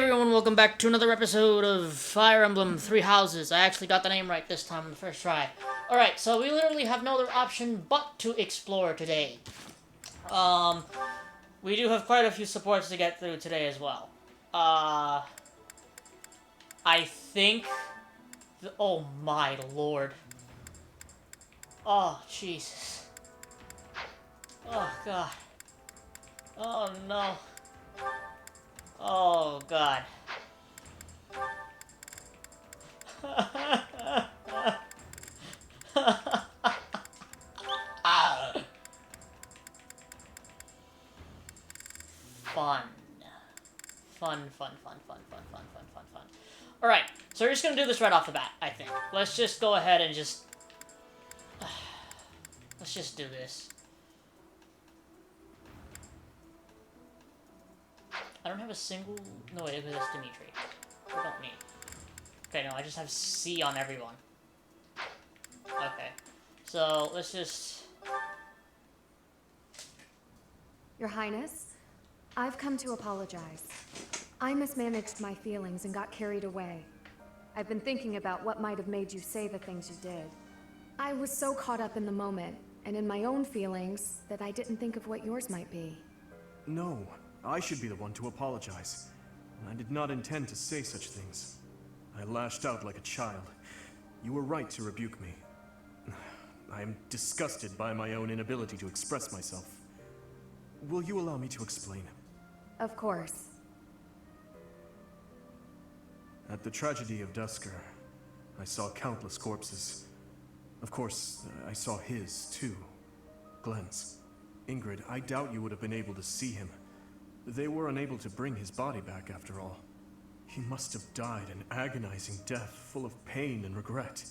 everyone, welcome back to another episode of Fire Emblem Three Houses. I actually got the name right this time on the first try. Alright, so we literally have no other option but to explore today. We do have quite a few supports to get through today as well. I think... oh my lord. Oh, Jesus. Oh, God. Oh, no. Oh, God. Fun. Fun. Alright, so we're just gonna do this right off the bat, I think. Let's just go ahead and just... let's just do this. I don't have a single... no, wait, that's Dimitri. What about me? Okay, no, I just have C on everyone. Okay. So, let's just... Your Highness, I've come to apologize. I mismanaged my feelings and got carried away. I've been thinking about what might have made you say the things you did. I was so caught up in the moment, and in my own feelings, that I didn't think of what yours might be. No, I should be the one to apologize. I did not intend to say such things. I lashed out like a child. You were right to rebuke me. I am disgusted by my own inability to express myself. Will you allow me to explain? Of course. At the tragedy of Dusker, I saw countless corpses. Of course, I saw his, too. Glenn's. Ingrid, I doubt you would have been able to see him. They were unable to bring his body back, after all. He must have died an agonizing death, full of pain and regret.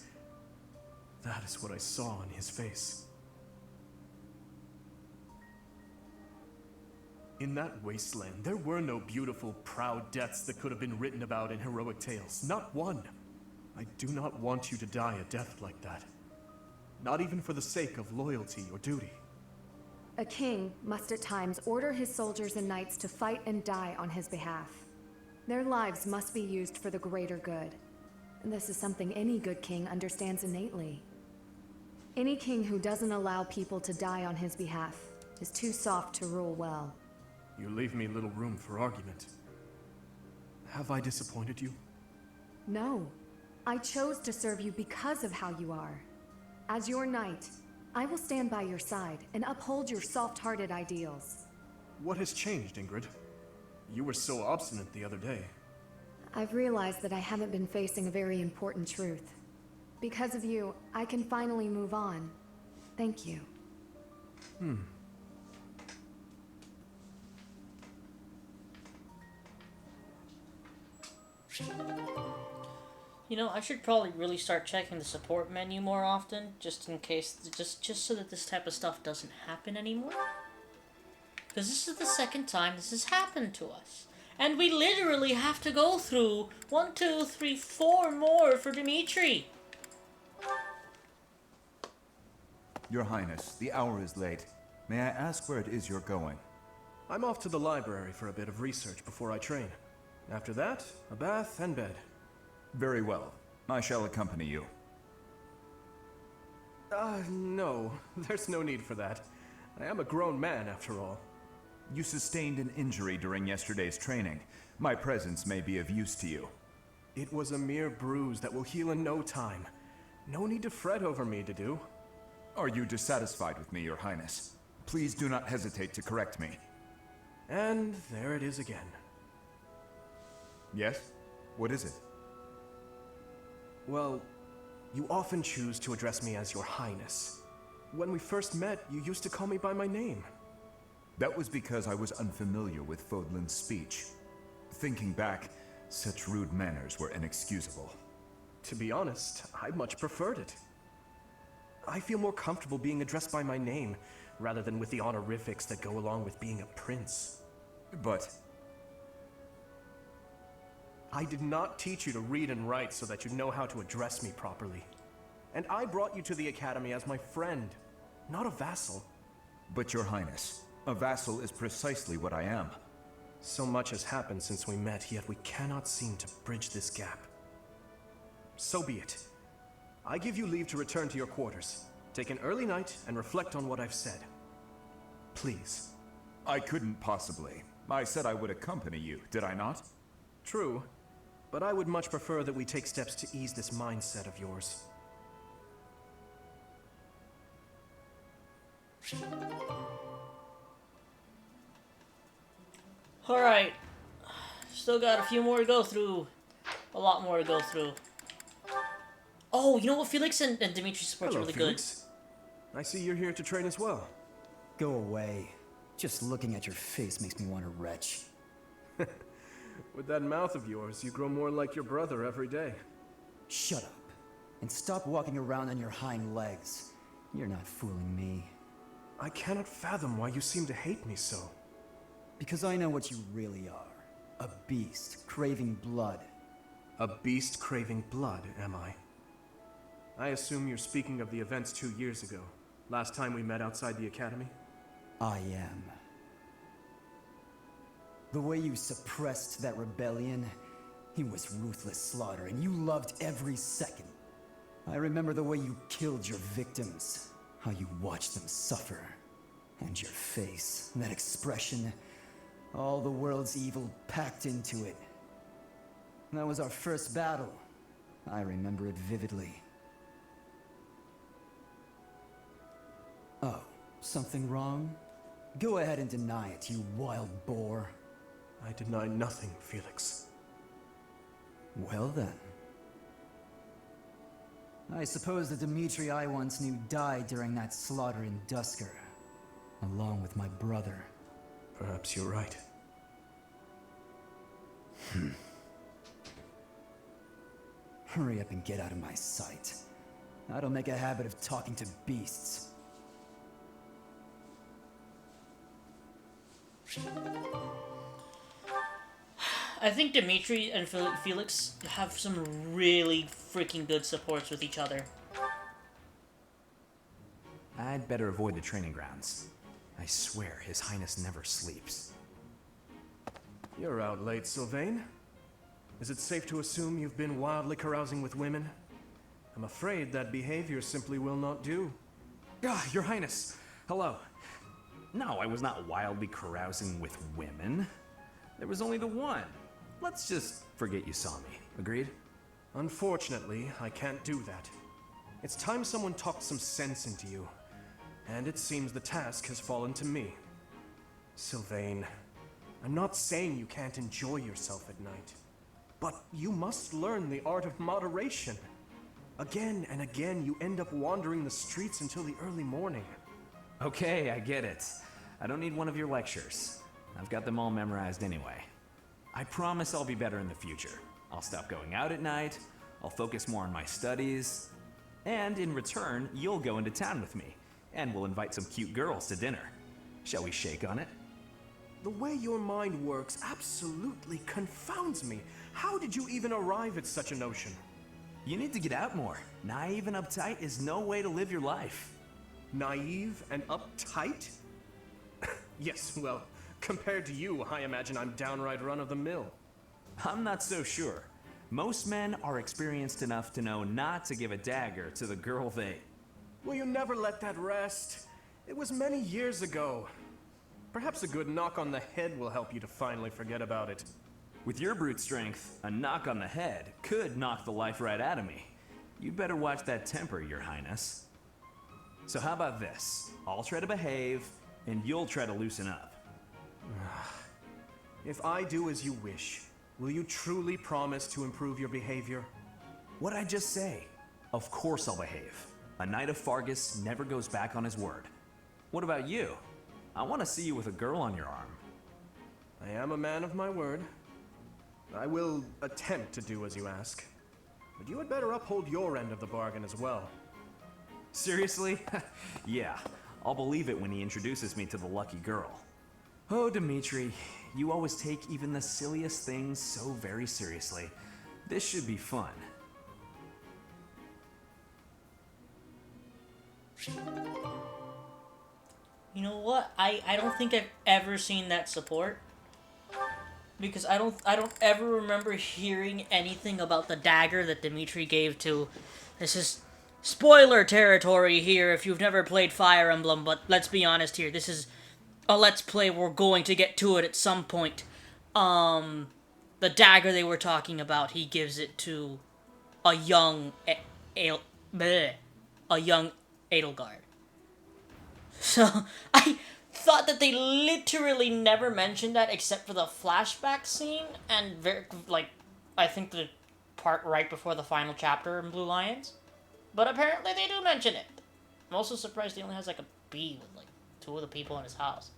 That is what I saw in his face. In that wasteland, there were no beautiful, proud deaths that could have been written about in heroic tales. Not one. I do not want you to die a death like that. Not even for the sake of loyalty or duty. A king must at times order his soldiers and knights to fight and die on his behalf. Their lives must be used for the greater good. And this is something any good king understands innately. Any king who doesn't allow people to die on his behalf is too soft to rule well. You leave me little room for argument. Have I disappointed you? No. I chose to serve you because of how you are. As your knight, I will stand by your side and uphold your soft-hearted ideals. What has changed, Ingrid? You were so obstinate the other day. I've realized that I haven't been facing a very important truth. Because of you, I can finally move on. Thank you. You know, I should probably really start checking the support menu more often, just in case, just so that this type of stuff doesn't happen anymore. Because this is the second time this has happened to us. And we literally have to go through 1, 2, 3, 4 more for Dimitri. Your Highness, the hour is late. May I ask where it is you're going? I'm off to the library for a bit of research before I train. After that, a bath and bed. Very well. I shall accompany you. No. There's no need for that. I am a grown man, after all. You sustained an injury during yesterday's training. My presence may be of use to you. It was a mere bruise that will heal in no time. No need to fret over me, Dedu. Are you dissatisfied with me, Your Highness? Please do not hesitate to correct me. And there it is again. Yes? What is it? Well, you often choose to address me as Your Highness. When we first met, you used to call me by my name. That was because I was unfamiliar with Fodlan's speech. Thinking back, such rude manners were inexcusable. To be honest, I much preferred it. I feel more comfortable being addressed by my name, rather than with the honorifics that go along with being a prince. But I did not teach you to read and write so that you know how to address me properly. And I brought you to the academy as my friend, not a vassal. Your Highness, a vassal is precisely what I am. So much has happened since we met, yet we cannot seem to bridge this gap. So be it. I give you leave to return to your quarters. Take an early night and reflect on what I've said. Please. I couldn't possibly. I said I would accompany you, did I not? True, but I would much prefer that we take steps to ease this mindset of yours. Alright. Still got a few more to go through. A lot more to go through. Oh, you know what? Felix and Dimitri's support's Hello, really Felix. I see you're here to train as well. Go away. Just looking at your face makes me want to retch. With that mouth of yours, you grow more like your brother every day. Shut up. And stop walking around on your hind legs. You're not fooling me. I cannot fathom why you seem to hate me so. Because I know what you really are. A beast, craving blood. A beast craving blood, am I? I assume you're speaking of the events 2 years ago. Last time we met outside the academy? I am. The way you suppressed that rebellion, it was ruthless slaughter, and you loved every second. I remember the way you killed your victims, how you watched them suffer. And your face, that expression, all the world's evil packed into it. That was our first battle. I remember it vividly. Oh, something wrong? Go ahead and deny it, you wild boar. I deny nothing, Felix. Well then. I suppose the Dimitri I once knew died during that slaughter in Dusker, along with my brother. Perhaps you're right. Hurry up and get out of my sight. I don't make a habit of talking to beasts. I think Dimitri and Felix have some really freaking good supports with each other. I'd better avoid the training grounds. I swear His Highness never sleeps. You're out late, Sylvain. Is it safe to assume you've been wildly carousing with women? I'm afraid that behavior simply will not do. Ah, Your Highness! Hello. No, I was not wildly carousing with women. There was only the one. Let's just forget you saw me. Agreed? Unfortunately, I can't do that. It's time someone talked some sense into you. And it seems the task has fallen to me. Sylvain, I'm not saying you can't enjoy yourself at night. But you must learn the art of moderation. Again and again, you end up wandering the streets until the early morning. Okay, I get it. I don't need one of your lectures. I've got them all memorized anyway. I promise I'll be better in the future. I'll stop going out at night, I'll focus more on my studies, and in return, you'll go into town with me, and we'll invite some cute girls to dinner. Shall we shake on it? The way your mind works absolutely confounds me. How did you even arrive at such a notion? You need to get out more. Naive and uptight is no way to live your life. Naive and uptight? Yes, well, compared to you, I imagine I'm downright run-of-the-mill. I'm not so sure. Most men are experienced enough to know not to give a dagger to the girl they... Will you never let that rest? It was many years ago. Perhaps a good knock on the head will help you to finally forget about it. With your brute strength, a knock on the head could knock the life right out of me. You'd better watch that temper, Your Highness. So how about this? I'll try to behave, and you'll try to loosen up. If I do as you wish, will you truly promise to improve your behavior? What'd I just say? Of course I'll behave. A knight of Fargus never goes back on his word. What about you? I want to see you with a girl on your arm. I am a man of my word. I will attempt to do as you ask. But you had better uphold your end of the bargain as well. Seriously? Yeah, I'll believe it when he introduces me to the lucky girl. Oh, Dimitri, you always take even the silliest things so very seriously. This should be fun. You know what? I don't think I've ever seen that support. because I don't ever remember hearing anything about the dagger that Dimitri gave to. This is spoiler territory here if you've never played Fire Emblem, but let's be honest here. This is a let's play. We're going to get to it at some point. The dagger they were talking about, he gives it to a young a young Edelgard. So I thought that they literally never mentioned that except for the flashback scene and I think the part right before the final chapter in Blue Lions. But apparently they do mention it. I'm also surprised he only has like a bee with like 2 of the people in his house.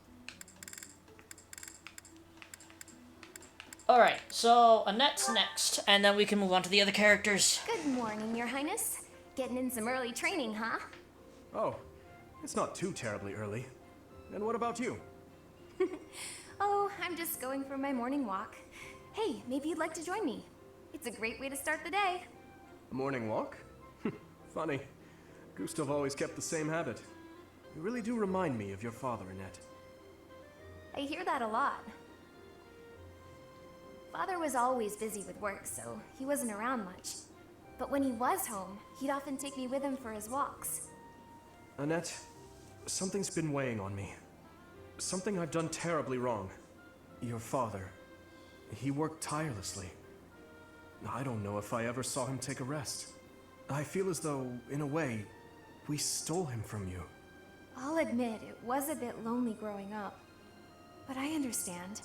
Alright, so Annette's next, and then we can move on to the other characters. Good morning, Your Highness. Getting in some early training, huh? Oh, it's not too terribly early. And what about you? Oh, I'm just going for my morning walk. Hey, maybe you'd like to join me. It's a great way to start the day. A morning walk? Funny. Gustav always kept the same habit. You really do remind me of your father, Annette. I hear that a lot. Father was always busy with work, so he wasn't around much. But when he was home, he'd often take me with him for his walks. Annette, something's been weighing on me. Something I've done terribly wrong. Your father, he worked tirelessly. I don't know if I ever saw him take a rest. I feel as though, in a way, we stole him from you. I'll admit it was a bit lonely growing up. But I understand.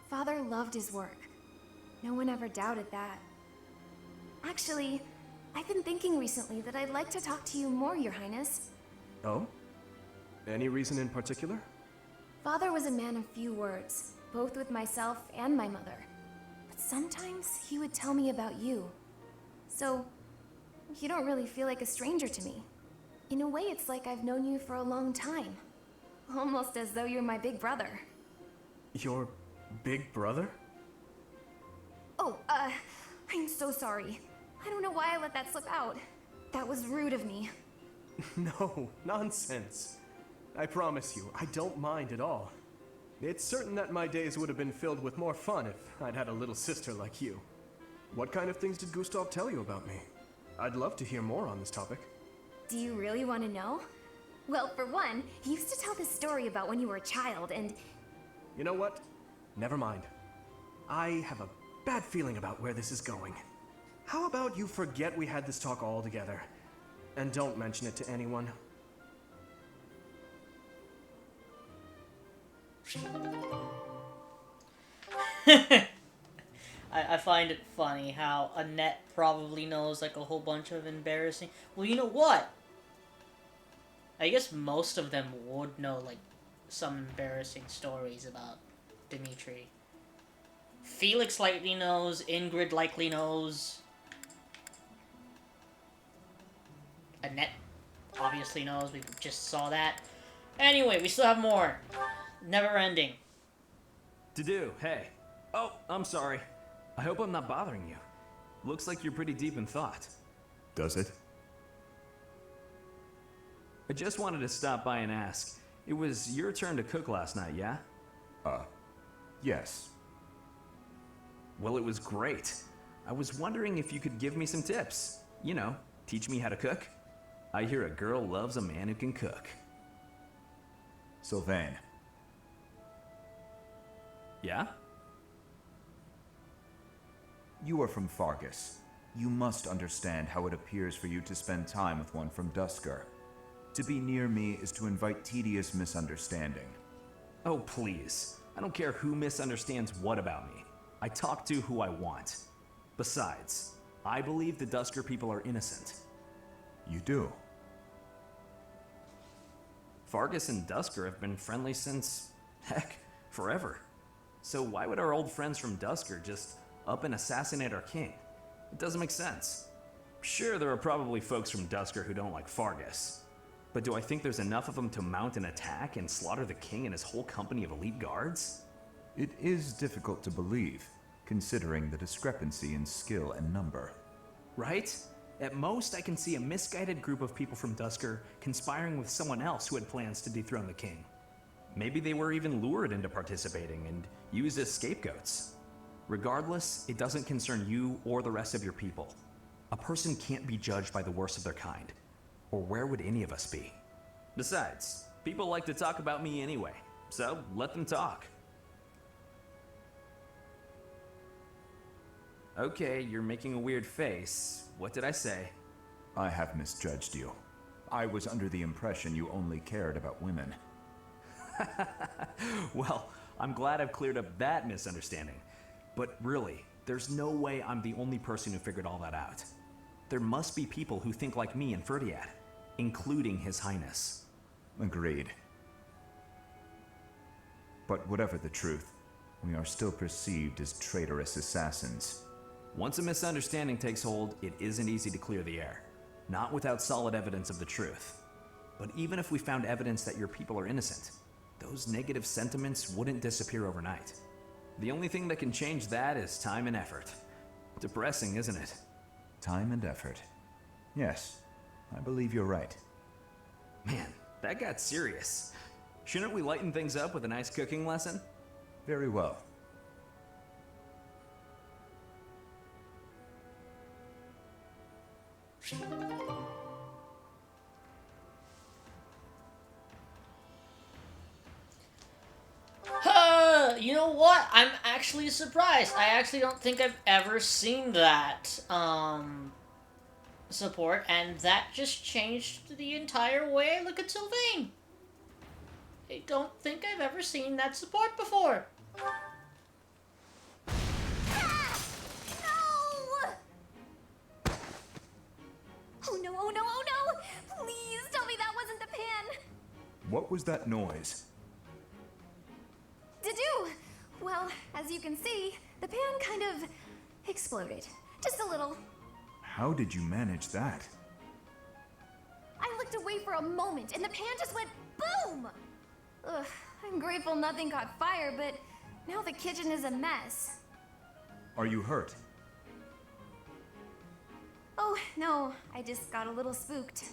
Father loved his work. No one ever doubted that. Actually, I've been thinking recently that I'd like to talk to you more, Your Highness. Oh? Any reason in particular? Father was a man of few words, both with myself and my mother. But sometimes he would tell me about you. So, you don't really feel like a stranger to me. In a way, it's like I've known you for a long time. Almost as though you're my big brother. Your big brother? Oh, I'm so sorry. I don't know why I let that slip out. That was rude of me. No, nonsense. I promise you, I don't mind at all. It's certain that my days would have been filled with more fun if I'd had a little sister like you. What kind of things did Gustav tell you about me? I'd love to hear more on this topic. Do you really want to know? Well, for one, he used to tell this story about when you were a child and... You know what? Never mind. I have a bad feeling about where this is going. How about you forget we had this talk altogether, and don't mention it to anyone? I find it funny how Annette probably knows like a whole bunch of embarrassing... Well, you know what? I guess most of them would know like some embarrassing stories about Dimitri. Felix likely knows, Ingrid likely knows. Annette obviously knows, we just saw that. Anyway, we still have more. Never ending. To do, hey. Oh, I'm sorry. I hope I'm not bothering you. Looks like you're pretty deep in thought. Does it? I just wanted to stop by and ask. It was your turn to cook last night, yeah? Yes. Well, it was great. I was wondering if you could give me some tips. You know, teach me how to cook. I hear a girl loves a man who can cook. Sylvain. Yeah? You are from Fargus. You must understand how it appears for you to spend time with one from Duscur. To be near me is to invite tedious misunderstanding. Oh, please. I don't care who misunderstands what about me. I talk to who I want. Besides, I believe the Duscur people are innocent. You do? Fargus and Duscur have been friendly since, heck, forever. So why would our old friends from Duscur just up and assassinate our king? It doesn't make sense. Sure, there are probably folks from Duscur who don't like Fargus. But do I think there's enough of them to mount an attack and slaughter the king and his whole company of elite guards? It is difficult to believe, considering the discrepancy in skill and number. Right? At most, I can see a misguided group of people from Duscur conspiring with someone else who had plans to dethrone the king. Maybe they were even lured into participating and used as scapegoats. Regardless, it doesn't concern you or the rest of your people. A person can't be judged by the worst of their kind. Or where would any of us be? Besides, people like to talk about me anyway, so let them talk. Okay, you're making a weird face. What did I say? I have misjudged you. I was under the impression you only cared about women. Well, I'm glad I've cleared up that misunderstanding. But really, there's no way I'm the only person who figured all that out. There must be people who think like me in Ferdiad, including His Highness. Agreed. But whatever the truth, we are still perceived as traitorous assassins. Once a misunderstanding takes hold, it isn't easy to clear the air. Not without solid evidence of the truth. But even if we found evidence that your people are innocent, those negative sentiments wouldn't disappear overnight. The only thing that can change that is time and effort. Depressing, isn't it? Time and effort. Yes, I believe you're right. Man, that got serious. Shouldn't we lighten things up with a nice cooking lesson? Very well. You know what? I'm actually surprised. I actually don't think I've ever seen that support, and that just changed the entire way I look at Sylvain. I don't think I've ever seen that support before. Oh no, oh no, oh no! Please tell me that wasn't the pan! What was that noise? Did you? Well, as you can see, the pan kind of exploded. Just a little. How did you manage that? I looked away for a moment and the pan just went boom! Ugh, I'm grateful nothing caught fire, but now the kitchen is a mess. Are you hurt? Oh, no, I just got a little spooked.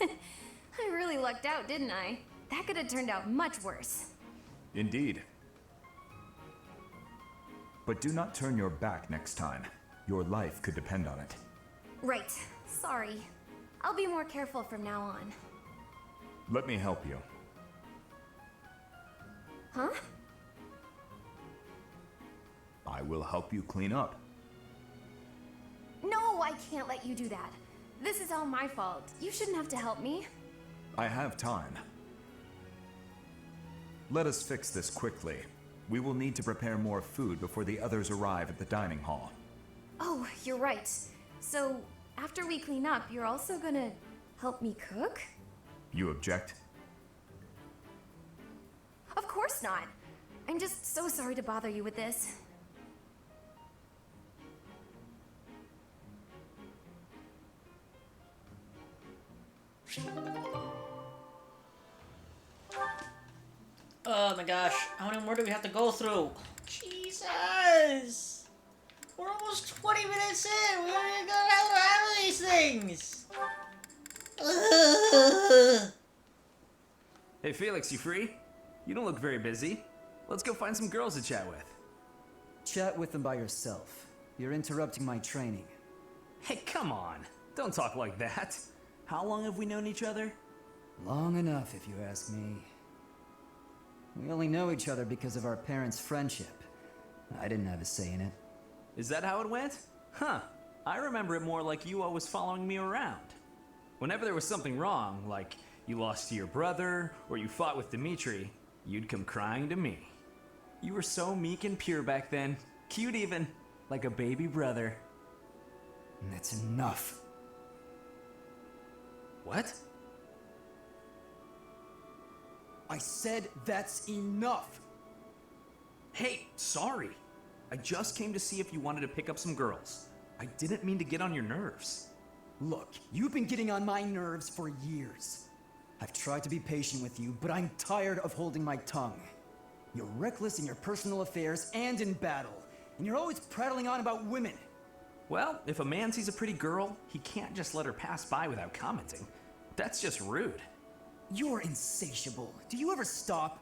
I really lucked out, didn't I? That could have turned out much worse. Indeed. But do not turn your back next time. Your life could depend on it. Right. Sorry. I'll be more careful from now on. Let me help you. Huh? I will help you clean up. No, I can't let you do that. This is all my fault. You shouldn't have to help me. I have time. Let us fix this quickly. We will need to prepare more food before the others arrive at the dining hall. Oh, you're right. So, after we clean up, you're also gonna help me cook? You object? Of course not. I'm just so sorry to bother you with this. Oh my gosh, how many more do we have to go through? Jesus! We're almost 20 minutes in! We don't even got how to these things! Ugh. Hey Felix, you free? You don't look very busy. Let's go find some girls to chat with. Chat with them by yourself. You're interrupting my training. Hey, come on. Don't talk like that. How long have we known each other? Long enough, if you ask me. We only know each other because of our parents' friendship. I didn't have a say in it. Is that how it went? Huh. I remember it more like you always following me around. Whenever there was something wrong, like you lost to your brother, or you fought with Dimitri, you'd come crying to me. You were so meek and pure back then. Cute even. Like a baby brother. That's enough. What? I said that's enough! Hey, sorry. I just came to see if you wanted to pick up some girls. I didn't mean to get on your nerves. Look, you've been getting on my nerves for years. I've tried to be patient with you, but I'm tired of holding my tongue. You're reckless in your personal affairs and in battle, and you're always prattling on about women. Well, if a man sees a pretty girl, he can't just let her pass by without commenting. That's just rude. You're insatiable. Do you ever stop?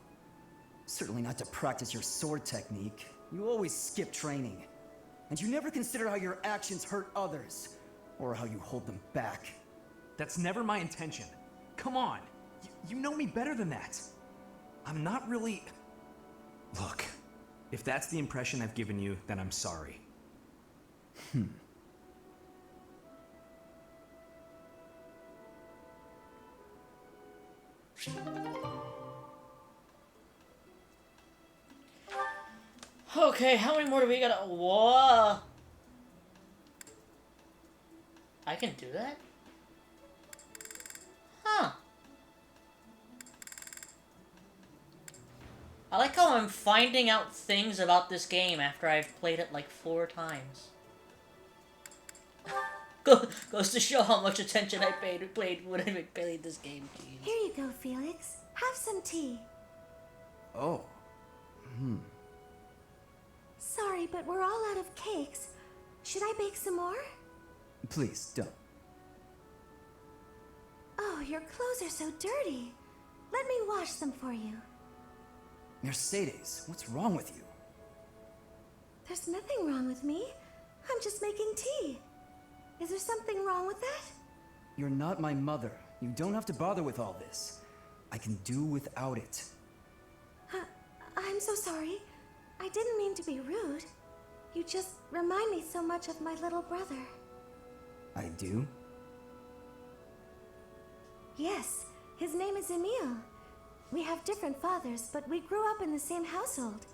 Certainly not to practice your sword technique. You always skip training. And you never consider how your actions hurt others, or how you hold them back. That's never my intention. Come on. You know me better than that. I'm not really... Look, if that's the impression I've given you, then I'm sorry. Okay, how many more do we got? Whoa! I can do that? Huh. I like how I'm finding out things about this game after I've played it like 4 times. Goes to show how much attention I played when I played this game. Jeez. Here you go, Felix. Have some tea. Oh. Sorry, but we're all out of cakes. Should I bake some more? Please, don't. Oh, your clothes are so dirty. Let me wash them for you. Mercedes, what's wrong with you? There's nothing wrong with me. I'm just making tea. Is there something wrong with that? You're not my mother. You don't have to bother with all this. I can do without it. I'm so sorry. I didn't mean to be rude. You just remind me so much of my little brother. I do? Yes, his name is Emile. We have different fathers, but we grew up in the same household.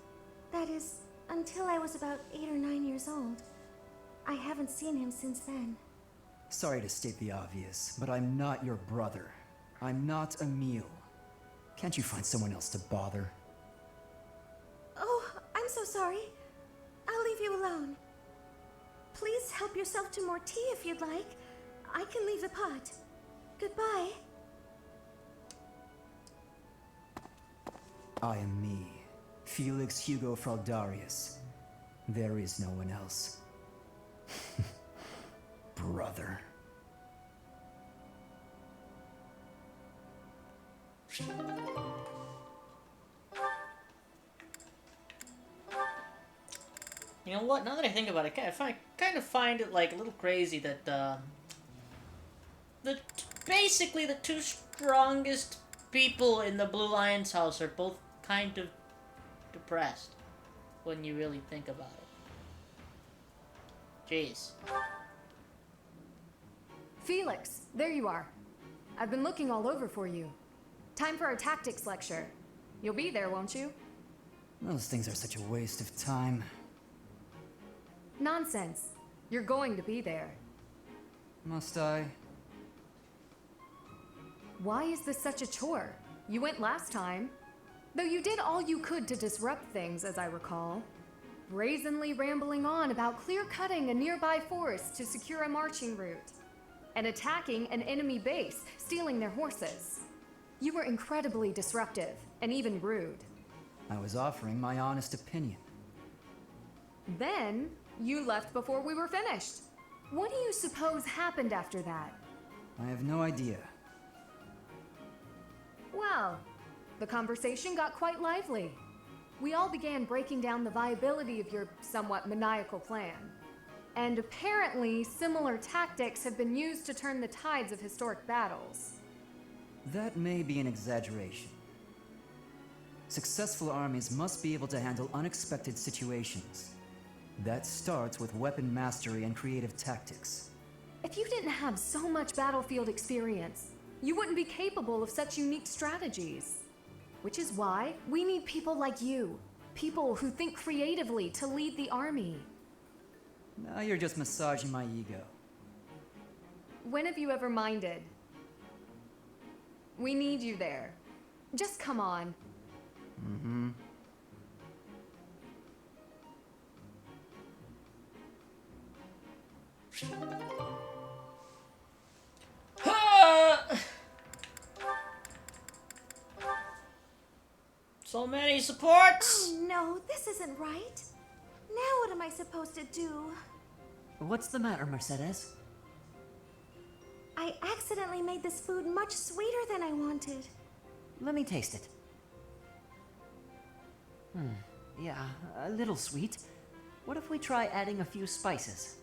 That is, until I was about 8 or 9 years old. I haven't seen him since then. Sorry to state the obvious, but I'm not your brother. I'm not Emile. Can't you find someone else to bother? Oh, I'm so sorry. I'll leave you alone. Please help yourself to more tea if you'd like. I can leave the pot. Goodbye. I am me, Felix Hugo Fraldarius. There is no one else. Brother. You know what? Now that I think about it, I kind of find it like a little crazy that basically the 2 strongest people in the Blue Lion's house are both kind of depressed when you really think about it. Jeez. Felix, there you are. I've been looking all over for you. Time for our tactics lecture. You'll be there, won't you? Those things are such a waste of time. Nonsense. You're going to be there. Must I? Why is this such a chore? You went last time. Though you did all you could to disrupt things, as I recall. Brazenly rambling on about clear-cutting a nearby forest to secure a marching route. And attacking an enemy base, stealing their horses. You were incredibly disruptive, and even rude. I was offering my honest opinion. Then, you left before we were finished. What do you suppose happened after that? I have no idea. Well, the conversation got quite lively. We all began breaking down the viability of your somewhat maniacal plan. And apparently, similar tactics have been used to turn the tides of historic battles. That may be an exaggeration. Successful armies must be able to handle unexpected situations. That starts with weapon mastery and creative tactics. If you didn't have so much battlefield experience, you wouldn't be capable of such unique strategies. Which is why we need people like you. People who think creatively to lead the army. Now you're just massaging my ego. When have you ever minded? We need you there. Just come on. Mm-hmm. So many supports! Oh no, this isn't right. Now what am I supposed to do? What's the matter, Mercedes? I accidentally made this food much sweeter than I wanted. Let me taste it. Yeah, a little sweet. What if we try adding a few spices?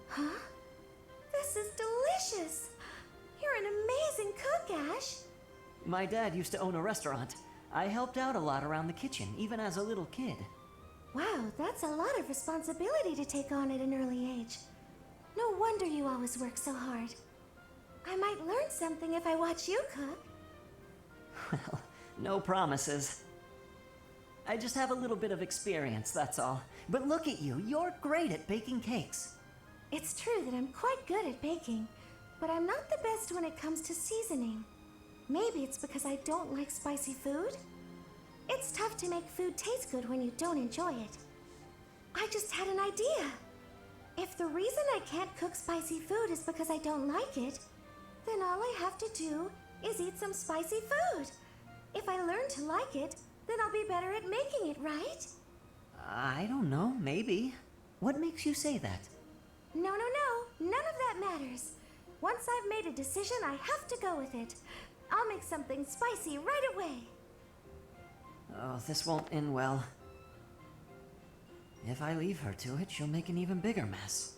Huh? This is delicious! You're an amazing cook, Ash! My dad used to own a restaurant. I helped out a lot around the kitchen, even as a little kid. Wow, that's a lot of responsibility to take on at an early age. No wonder you always work so hard. I might learn something if I watch you cook. Well, no promises. I just have a little bit of experience, that's all. But look at you, you're great at baking cakes. It's true that I'm quite good at baking, but I'm not the best when it comes to seasoning. Maybe it's because I don't like spicy food? It's tough to make food taste good when you don't enjoy it. I just had an idea. If the reason I can't cook spicy food is because I don't like it, then all I have to do is eat some spicy food. If I learn to like it, then I'll be better at making it, right? I don't know, maybe. What makes you say that? No, none of that matters. Once I've made a decision, I have to go with it. I'll make something spicy right away. Oh, this won't end well. If I leave her to it, she'll make an even bigger mess.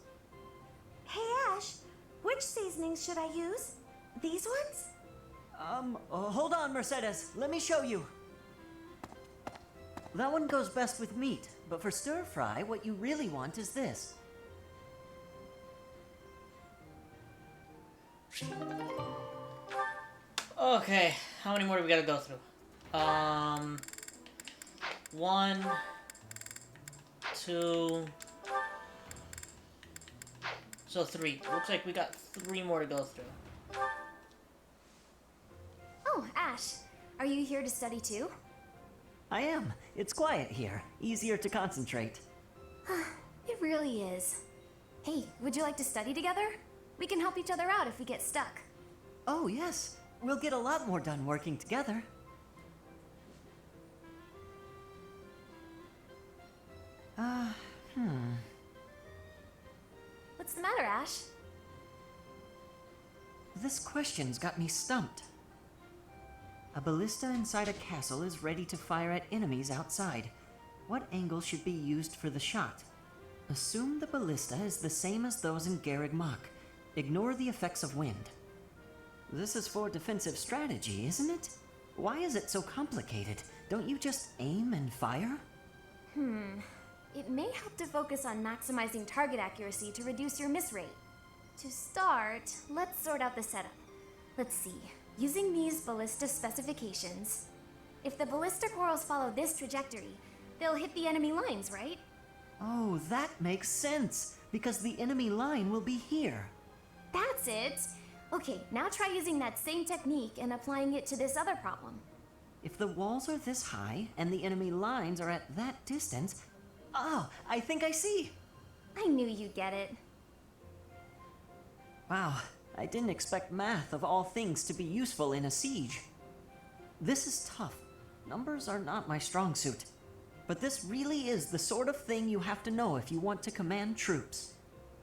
Hey Ash, which seasonings should I use? These ones? Hold on, Mercedes. Let me show you. That one goes best with meat, but for stir fry, what you really want is this. Okay, how many more do we gotta go through? 1, 2, so 3. Looks like we got 3 more to go through. Oh, Ash, are you here to study too? I am. It's quiet here. Easier to concentrate. It really is. Hey, would you like to study together? We can help each other out if we get stuck. Oh, yes. We'll get a lot more done working together. What's the matter, Ash? This question's got me stumped. A ballista inside a castle is ready to fire at enemies outside. What angle should be used for the shot? Assume the ballista is the same as those in Garreg Mach. Ignore the effects of wind. This is for defensive strategy, isn't it? Why is it so complicated? Don't you just aim and fire? It may help to focus on maximizing target accuracy to reduce your miss rate. To start, let's sort out the setup. Let's see. Using these ballista specifications, if the ballista corals follow this trajectory, they'll hit the enemy lines, right? Oh, that makes sense, because the enemy line will be here. That's it! Okay, now try using that same technique and applying it to this other problem. If the walls are this high and the enemy lines are at that distance... Oh, I think I see! I knew you'd get it. Wow, I didn't expect math of all things to be useful in a siege. This is tough. Numbers are not my strong suit. But this really is the sort of thing you have to know if you want to command troops.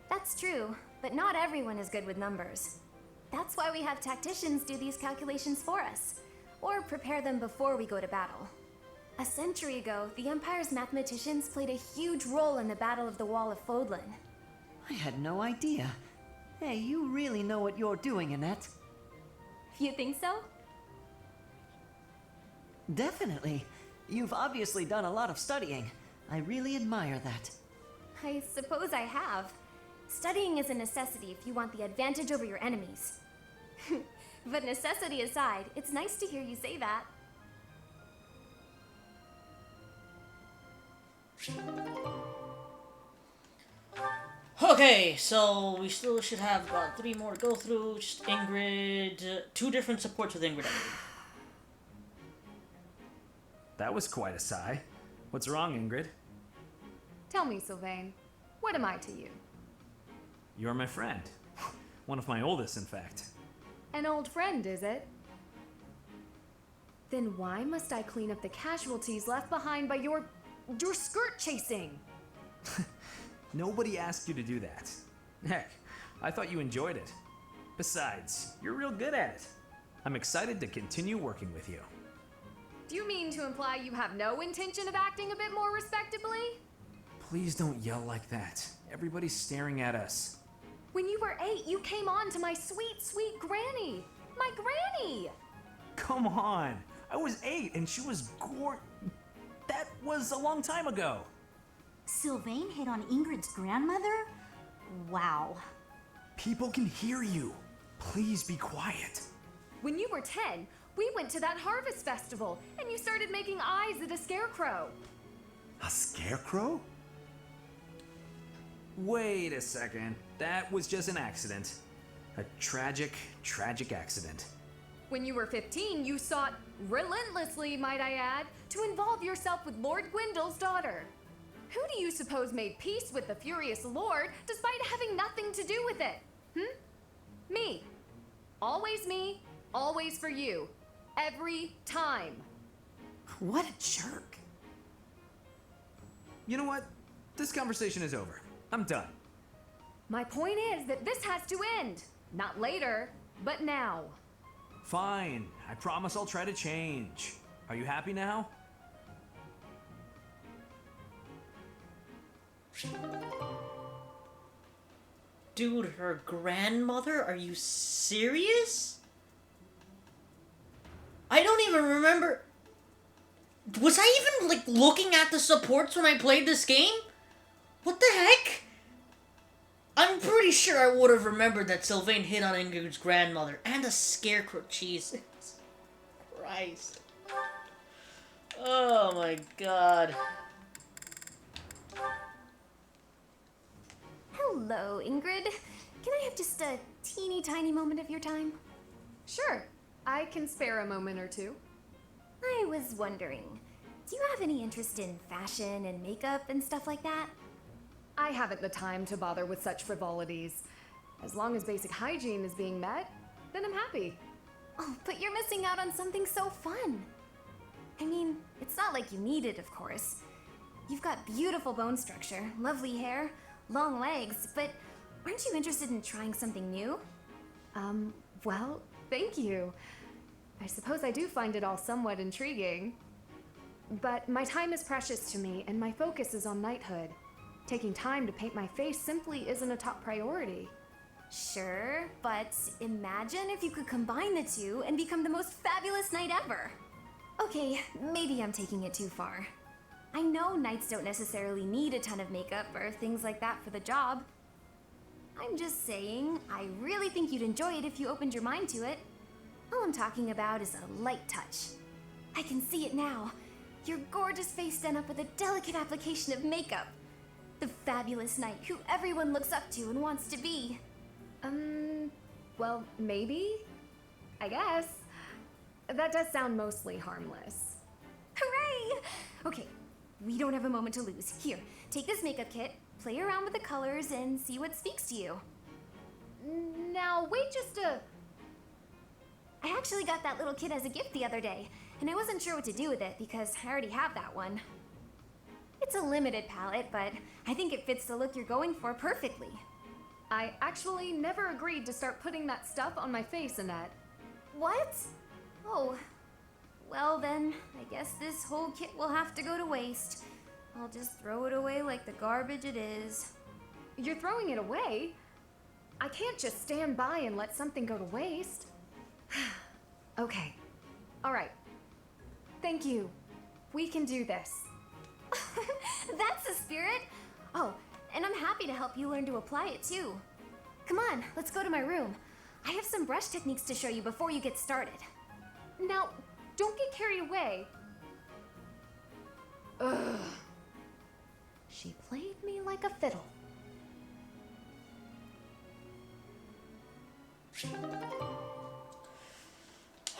That's true, but not everyone is good with numbers. That's why we have tacticians do these calculations for us, or prepare them before we go to battle. A century ago, the Empire's mathematicians played a huge role in the Battle of the Wall of Fodlan. I had no idea. Hey, you really know what you're doing, Annette. You think so? Definitely. You've obviously done a lot of studying. I really admire that. I suppose I have. Studying is a necessity if you want the advantage over your enemies. But necessity aside, it's nice to hear you say that. Okay, so we still should have about 3 more to go through. Just Ingrid, 2 different supports with Ingrid, I believe. That was quite a sigh. What's wrong, Ingrid? Tell me, Sylvain, what am I to you? You're my friend. One of my oldest, in fact. An old friend, is it? Then why must I clean up the casualties left behind by your skirt chasing? Nobody asked you to do that. Heck, I thought you enjoyed it. Besides, you're real good at it. I'm excited to continue working with you. Do you mean to imply you have no intention of acting a bit more respectably? Please don't yell like that. Everybody's staring at us. When you were 8, you came on to my sweet, sweet granny. My granny! Come on. I was 8 and she was That was a long time ago. Sylvain hit on Ingrid's grandmother? Wow. People can hear you. Please be quiet. When you were 10, we went to that harvest festival, and you started making eyes at a scarecrow. A scarecrow? Wait a second. That was just an accident. A tragic, tragic accident. When you were 15, you sought, relentlessly might I add, to involve yourself with Lord Gwendol's daughter. Who do you suppose made peace with the furious Lord despite having nothing to do with it? Me. Me, always for you. Every time. What a jerk. You know what? This conversation is over. I'm done. My point is that this has to end. Not later, but now. Fine. I promise I'll try to change. Are you happy now? Dude, her grandmother? Are you serious? I don't even remember... Was I even, like, looking at the supports when I played this game? What the heck? I'm pretty sure I would have remembered that Sylvain hit on Ingrid's grandmother. And a scarecrow. Jesus Christ. Oh my god. Hello, Ingrid. Can I have just a teeny tiny moment of your time? Sure, I can spare a moment or two. I was wondering, do you have any interest in fashion and makeup and stuff like that? I haven't the time to bother with such frivolities. As long as basic hygiene is being met, then I'm happy. Oh, but you're missing out on something so fun. I mean, it's not like you need it, of course. You've got beautiful bone structure, lovely hair, long legs, but aren't you interested in trying something new? Well, thank you. I suppose I do find it all somewhat intriguing. But my time is precious to me, and my focus is on knighthood. Taking time to paint my face simply isn't a top priority. Sure, but imagine if you could combine the two and become the most fabulous knight ever. Okay, maybe I'm taking it too far. I know knights don't necessarily need a ton of makeup or things like that for the job. I'm just saying, I really think you'd enjoy it if you opened your mind to it. All I'm talking about is a light touch. I can see it now. Your gorgeous face done up with a delicate application of makeup. The fabulous knight who everyone looks up to and wants to be. Well, maybe? I guess. That does sound mostly harmless. Hooray! Okay, we don't have a moment to lose. Here, take this makeup kit, play around with the colors, and see what speaks to you. Now, wait just a... I actually got that little kit as a gift the other day, and I wasn't sure what to do with it because I already have that one. It's a limited palette, but I think it fits the look you're going for perfectly. I actually never agreed to start putting that stuff on my face, Annette. What? Oh, well then, I guess this whole kit will have to go to waste. I'll just throw it away like the garbage it is. You're throwing it away? I can't just stand by and let something go to waste. Okay. All right. Thank you. We can do this. That's the spirit! Oh, and I'm happy to help you learn to apply it too. Come on, let's go to my room. I have some brush techniques to show you before you get started. Now, don't get carried away. Ugh. She played me like a fiddle.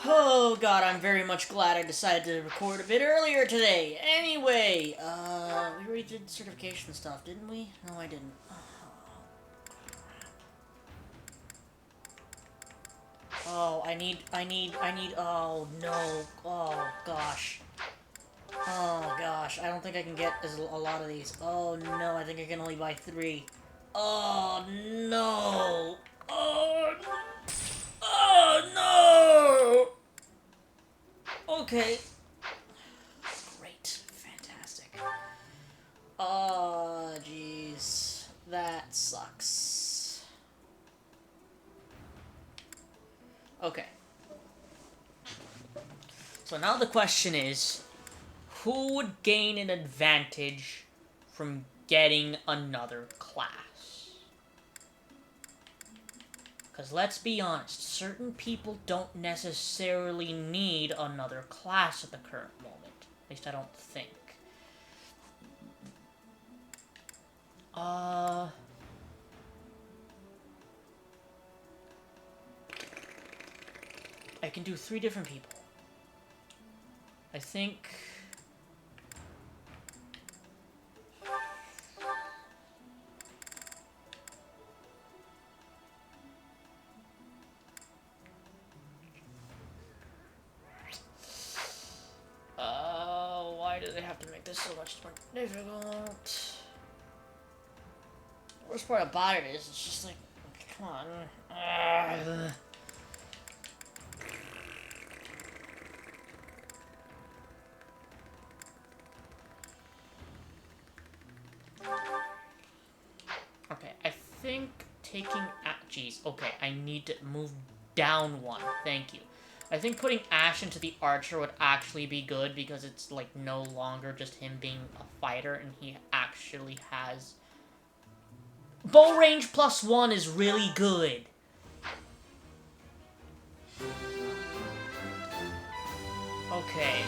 Oh god, I'm very much glad I decided to record a bit earlier today. Anyway, we already did certification stuff, didn't we? No, I didn't. Oh, I need, oh no, oh gosh. Oh gosh, I don't think I can get a lot of these. Oh no, I think I can only buy 3. Oh no! Oh! Oh no! Okay. Great. Fantastic. Oh, jeez. That sucks. Okay. So now the question is, who would gain an advantage from getting another class? Because let's be honest, certain people don't necessarily need another class at the current moment. At least I don't think. I can do 3 different people. I think... why do they have to make this so much more difficult? The worst part about it is, it's just like, come on. Okay, I think taking... Jeez, okay, I need to move down 1. Thank you. I think putting Ash into the Archer would actually be good because it's, like, no longer just him being a fighter and he actually has... Bow range +1 is really good. Okay.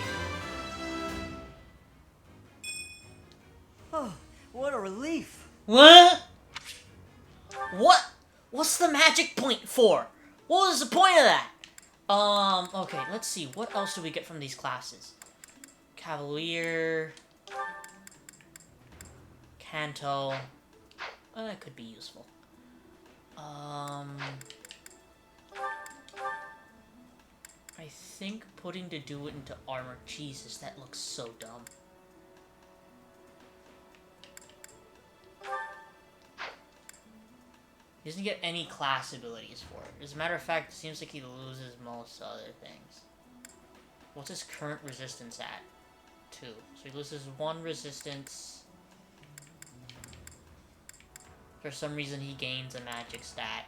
Oh, what a relief. What? What? What's the magic point for? What was the point of that? Okay, let's see. What else do we get from these classes? Cavalier... Canto... that could be useful. I think putting to do it into armor... Jesus, that looks so dumb. He doesn't get any class abilities for it. As a matter of fact, it seems like he loses most other things. What's his current resistance at? 2. So he loses 1 resistance. For some reason, he gains a magic stat.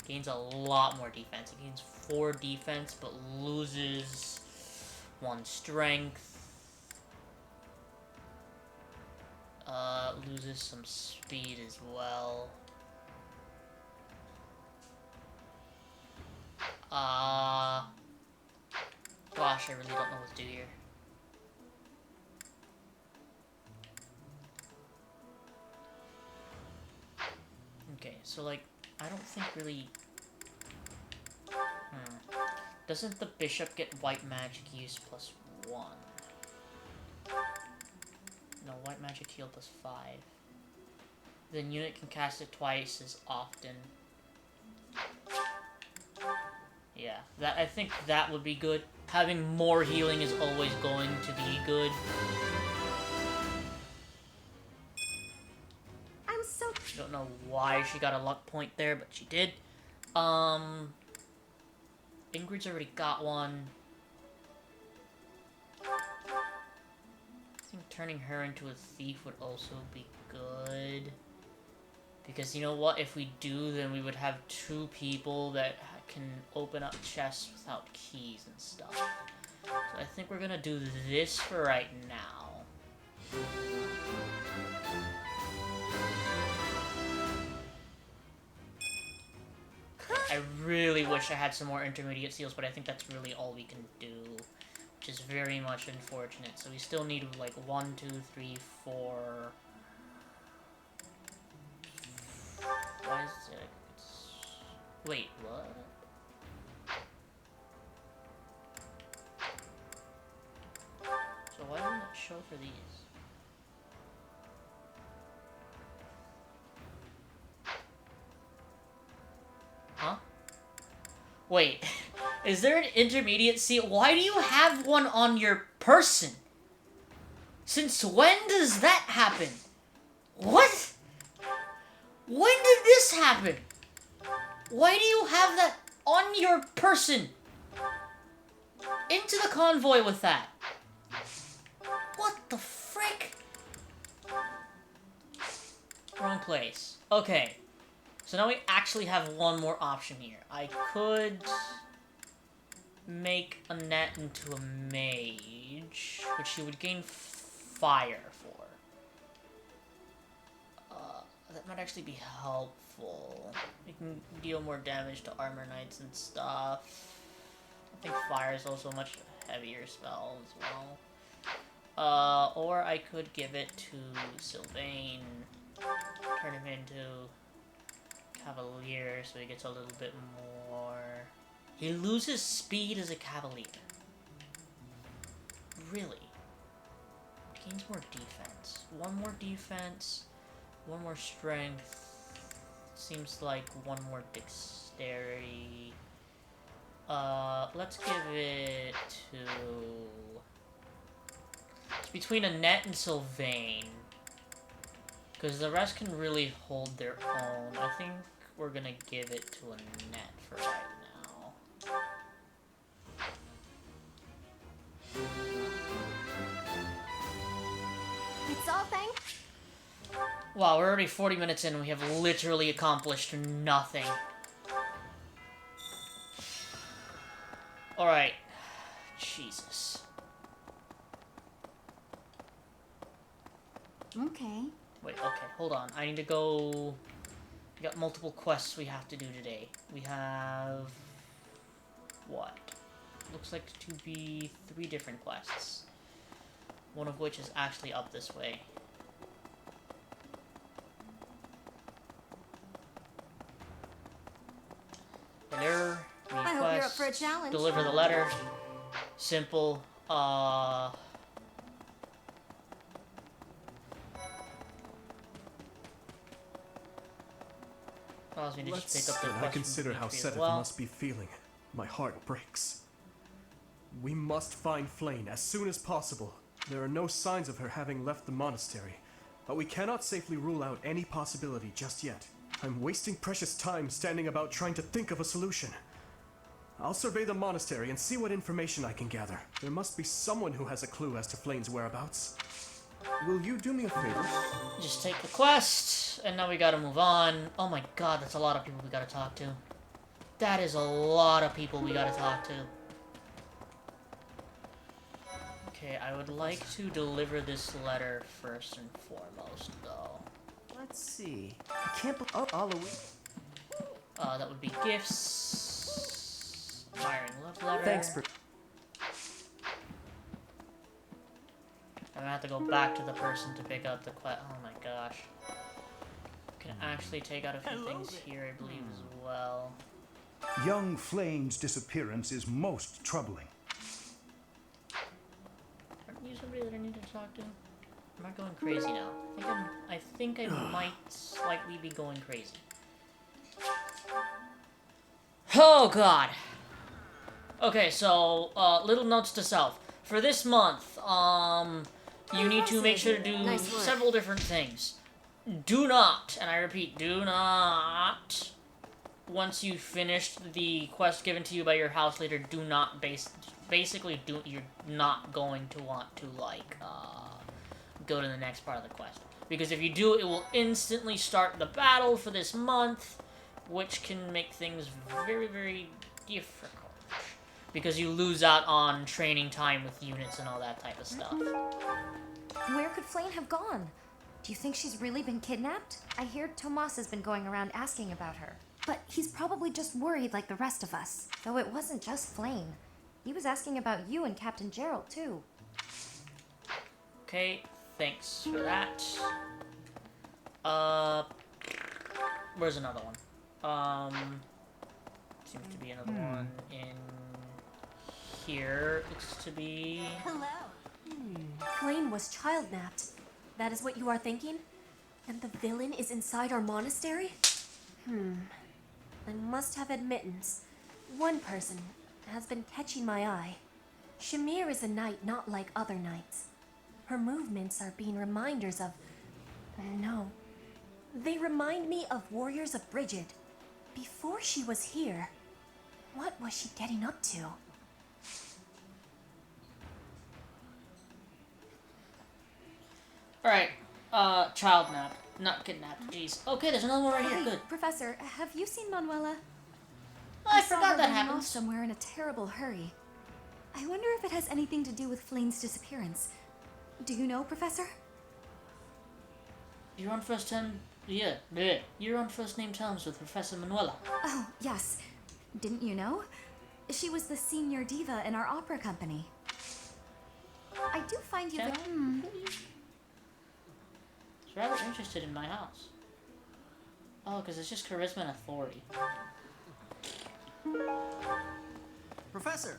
Gains a lot more defense. He gains 4 defense, but loses 1 strength. Loses some speed as well. Gosh, I really don't know what to do here. Okay, so like, I don't think really... Doesn't the bishop get white magic use +1? No, white magic heal +5. Then unit can cast it twice as often. Yeah, that I think that would be good. Having more healing is always going to be good. I'm so... I don't know why she got a luck point there, but she did. Ingrid's already got one. I think turning her into a thief would also be good. Because you know what? If we do, then we would have 2 people that can open up chests without keys and stuff. So I think we're gonna do this for right now. I really wish I had some more intermediate seals, but I think that's really all we can do. Which is very much unfortunate. So we still need like 1, 2, 3, 4... Why is it... Wait, what? So why didn't it show for these? Huh? Wait, is there an intermediate seal? Why do you have one on your person? Since when does that happen? What? When did this happen? Why do you have that? on your person! Into the convoy with that! What the frick? Wrong place. Okay. So now we actually have one more option here. I could make Annette into a mage, which she would gain fire for. That might actually be helpful. We can deal more damage to armor knights and stuff. I think fire is also a much heavier spell as well. Or I could give it to Sylvain, turn him into Cavalier so he gets a little bit more. He loses speed as a Cavalier. Really? Gains more defense. One more defense, one more strength. Seems like one more dexterity. Let's give it to... It's between Annette and Sylvain. Because the rest can really hold their own. I think we're gonna give it to Annette for right now. It's all thanks. Wow, we're already 40 minutes in and we have literally accomplished nothing. Alright. Jesus. Okay. Wait, okay, hold on. I need to go... We got multiple quests we have to do today. We have... What? Looks like to be 3 different quests. One of which is actually up this way. Hello. I hope you're up for a challenge. Deliver the letter. Simple. Allows me to just pick up the When I question consider how entry as Seth well. must be feeling, my heart breaks. We must find Flame as soon as possible. There are no signs of her having left the monastery, but we cannot safely rule out any possibility just yet. I'm wasting precious time standing about trying to think of a solution. I'll survey the monastery and see what information I can gather. There must be someone who has a clue as to Flame's whereabouts. Will you do me a favor? Just take the quest, and now we gotta move on. Oh my god, that's a lot of people we gotta talk to. That is a lot of people we gotta talk to. Okay, I would like to deliver this letter first and foremost, though. Let's see. I can't believe. Oh, Halloween. That would be gifts. Admiring love letter. Thanks for. I'm gonna have to go back to the person to pick up the quest. Oh my gosh. Can actually take out a few things here, I believe, as well. Young Flame's disappearance is most troubling. Aren't you somebody that I need to talk to? Am I going crazy now? I think I might slightly be going crazy. Oh god. Okay, so little notes to self. For this month, you need to make sure to do Nice work. several different things. Do not, and I repeat, do not, once you've finished the quest given to you by your house leader, do not you're not going to want to, like, go to the next part of the quest. Because if you do, it will instantly start the battle for this month, which can make things very, very difficult. Because you lose out on training time with units and all that type of stuff. Where could Flame have gone? Do you think she's really been kidnapped? I hear Tomas has been going around asking about her. But he's probably just worried like the rest of us. Though it wasn't just Flame. He was asking about you and Captain Gerald, too. Okay, thanks for that. Where's another one? Seems to be another one in here. Looks to be... Hello. Flame was child-napped. That is what you are thinking? And the villain is inside our monastery? I must have admittance. One person has been catching my eye. Shamir is a knight not like other knights. Her movements are being reminders of... No. They remind me of warriors of Brigid. Before she was here. What was she getting up to? Alright, child nap. Not kidnapped, jeez. Okay, there's another one right here, Hey, good. Professor, have you seen Manuela? I saw forgot her that running off happened. somewhere in a terrible hurry. I wonder if it has anything to do with Flane's disappearance. Do you know, Professor? You're on first term... Yeah, bleh. You're on first name terms with Professor Manuela. Oh, yes. Didn't you know? She was the senior diva in our opera company. I do find you... She's rather interested in my house. Oh, because it's just charisma and authority. Professor!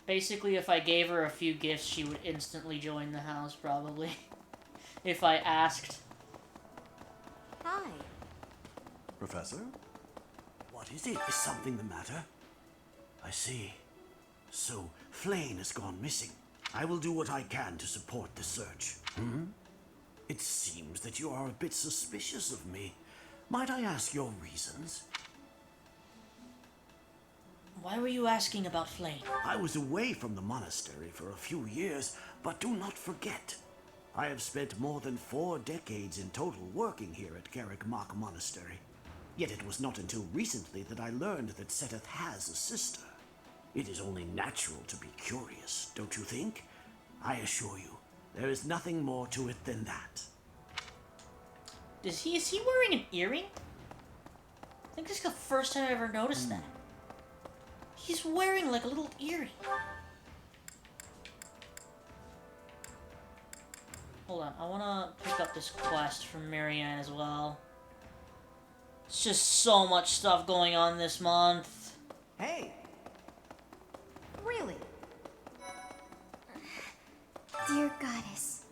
Basically, if I gave her a few gifts, she would instantly join the house, probably. If I asked. Hi. Professor? What is it? Is something the matter? I see. So, Flane has gone missing. I will do what I can to support the search. It seems that you are a bit suspicious of me. Might I ask your reasons? Why were you asking about Flame? I was away from the monastery for a few years, but do not forget, I have spent more than 4 decades in total working here at Garrick Mach Monastery. Yet it was not until recently that I learned that Seteth has a sister. It is only natural to be curious, don't you think? I assure you, there is nothing more to it than that. Is he wearing an earring? I think this is the first time I ever noticed that. He's wearing like a little earring. Hold on, I wanna pick up this quest from Marianne as well. It's just so much stuff going on this month. Hey! Really? Dear Goddess,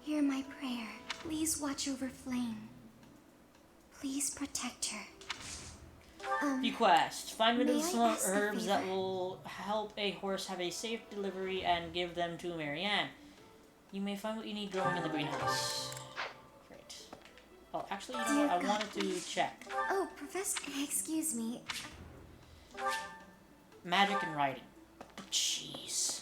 hear my prayer. Please watch over Flame. Please protect her. View quest. Find may medicinal I ask a herbs that favor? will help a horse have a safe delivery and give them to Marianne. You may find what you need growing in the greenhouse. Great. Oh, actually, you know what? I Dear wanted to God. check. Oh, Professor, excuse me. Magic and writing. Jeez.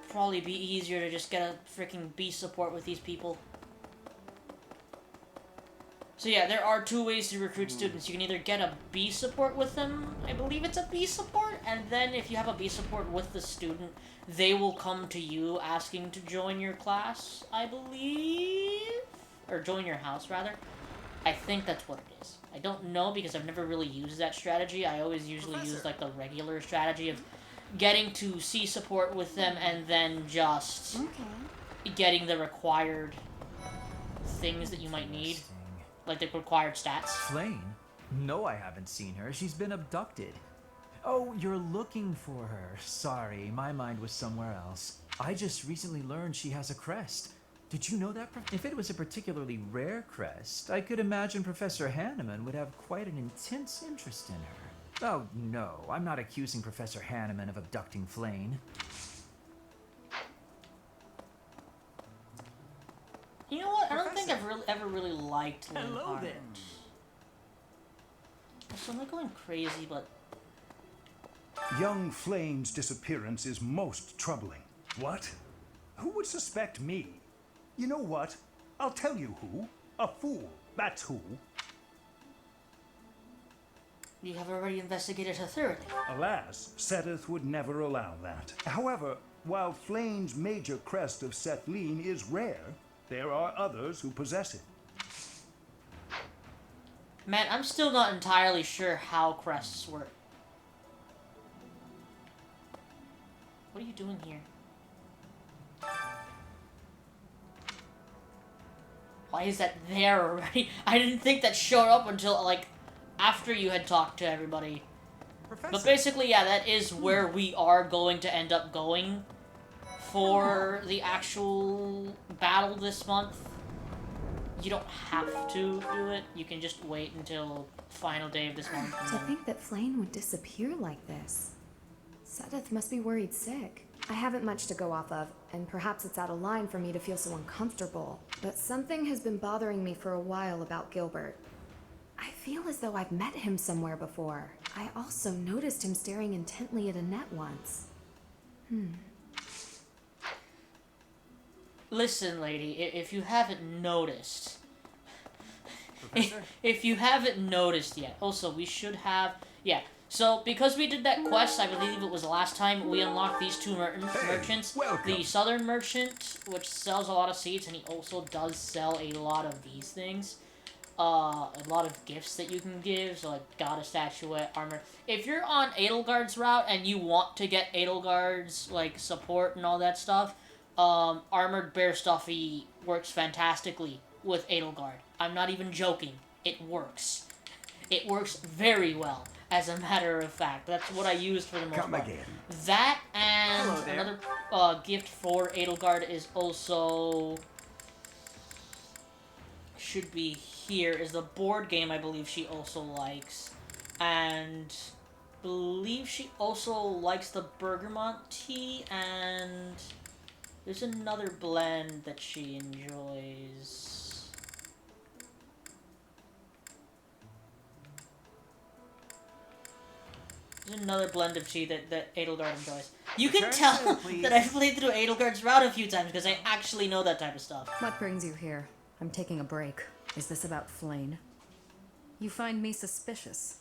Probably be easier to just get a freaking B support with these people. So yeah, there are 2 ways to recruit students. You can either get a B support with them, I believe it's a B support, and then if you have a B support with the student, they will come to you asking to join your class, I believe? Or join your house, rather. I think that's what it is. I don't know because I've never really used that strategy. I always usually use like the regular strategy of getting to C support with them and then just getting the required things that you might need. Like the required stats. Flame? No, I haven't seen her. She's been abducted. Oh, you're looking for her. Sorry, my mind was somewhere else. I just recently learned she has a crest. Did you know that? If it was a particularly rare crest, I could imagine Professor Hanneman would have quite an intense interest in her. Oh, no, I'm not accusing Professor Hanneman of abducting Flame. You know what? I don't think I've ever really liked Lynn Hello Hart. there. So I'm not going crazy, but Young Flame's disappearance is most troubling. What? Who would suspect me? You know what? I'll tell you who. A fool. That's who. you have already investigated her thoroughly. Alas, Seteth would never allow that. However, while Flame's major crest of Sethlin is rare, there are others who possess it. Man, I'm still not entirely sure how crests work. What are you doing here? Why is that there already? I didn't think that showed up until, like, after you had talked to everybody. But basically, yeah, that is where we are going to end up going for the actual battle this month. You don't have to do it. You can just wait until final day of this month. To think that Flame would disappear like this. Seteth must be worried sick. I haven't much to go off of, and perhaps it's out of line for me to feel so uncomfortable. But something has been bothering me for a while about Gilbert. I feel as though I've met him somewhere before. I also noticed him staring intently at Annette once. Listen, lady, if you haven't noticed... Professor? If you haven't noticed yet. Also, we should have... Yeah, so because we did that quest, I believe it was the last time, we unlocked these two merchants. welcome. The southern merchant, which sells a lot of seeds, and he also does sell a lot of these things. A lot of gifts that you can give, so like goddess statuette, armor. If you're on Edelgard's route and you want to get Edelgard's like support and all that stuff, armored bear stuffy works fantastically with Edelgard. I'm not even joking. It works. It works very well, as a matter of fact. That's what I used for the most Come part. again. That and Hello there. another gift for Edelgard is also... should be here, is the board game I believe she also likes. And believe she also likes the Bergamot tea, and there's another blend that she enjoys. There's another blend of tea that Edelgard enjoys. You can Return tell soon, please. that I've played through Edelgard's route a few times because I actually know that type of stuff. What brings you here? I'm taking a break. Is this about Flane? You find me suspicious.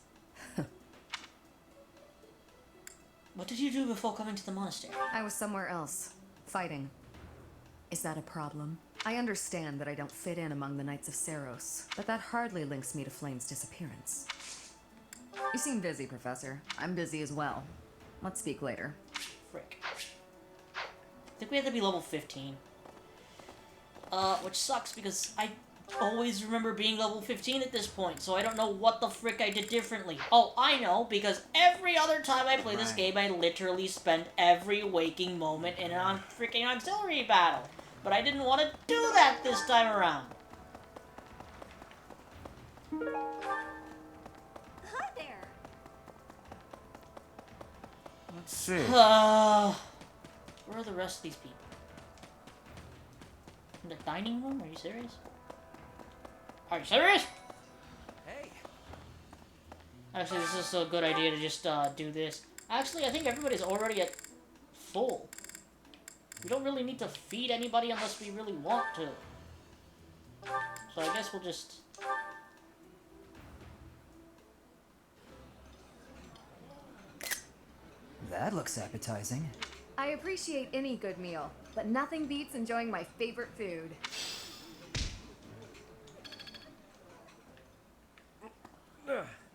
What did you do before coming to the monastery? I was somewhere else, fighting. Is that a problem? I understand that I don't fit in among the Knights of Seros, but that hardly links me to Flane's disappearance. You seem busy, Professor. I'm busy as well. Let's speak later. Frick. I think we have to be level 15. Which sucks because I always remember being level 15 at this point, so I don't know what the frick I did differently. Oh, I know, because every other time I play this game, I literally spend every waking moment in a freaking auxiliary battle. But I didn't want to do that this time around. Hi there. Let's see. Where are the rest of these people? In the dining room? Are you serious? Are you serious? Hey. Actually, this is a good idea to just do this. Actually, I think everybody's already at full. We don't really need to feed anybody unless we really want to. So I guess we'll just... That looks appetizing. I appreciate any good meal, but nothing beats enjoying my favorite food.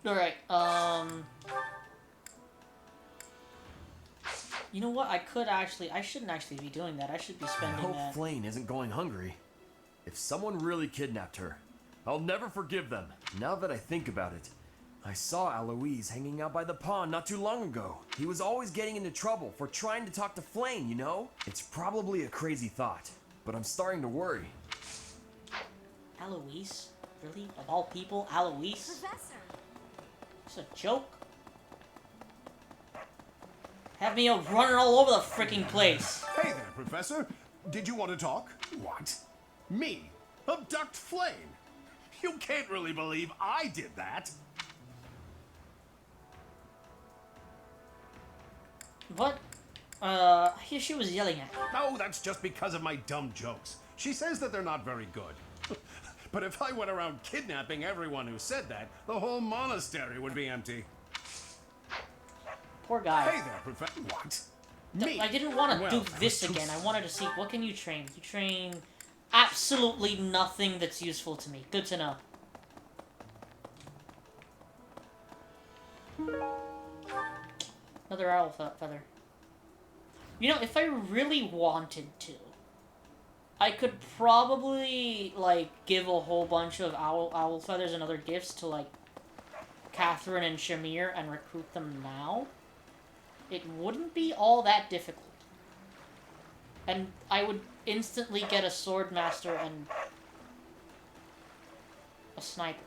Alright, you know what? I shouldn't actually be doing that. I should be I spending hope that. Flane isn't going hungry. If someone really kidnapped her, I'll never forgive them. Now that I think about it, I saw Aloise hanging out by the pond not too long ago. He was always getting into trouble for trying to talk to Flane, you know? It's probably a crazy thought, but I'm starting to worry. Aloise? Really? Of all people, Aloise? Professor. It's a joke. Have me running all over the freaking place. Hey there, Professor. Did you want to talk? What? Me? Abduct Flame? You can't really believe I did that. What? I hear she was yelling at me. No, that's just because of my dumb jokes. She says that they're not very good. But if I went around kidnapping everyone who said that, the whole monastery would be empty. Poor guy. Hey there, Professor. What? Me? I didn't want to Well, do that this was too again. I wanted to see, what can you train? You train absolutely nothing that's useful to me. Good to know. Another owl feather. You know, if I really wanted to, I could probably, like, give a whole bunch of owl feathers and other gifts to, like, Catherine and Shamir and recruit them now. It wouldn't be all that difficult. And I would instantly get a sword master and a sniper.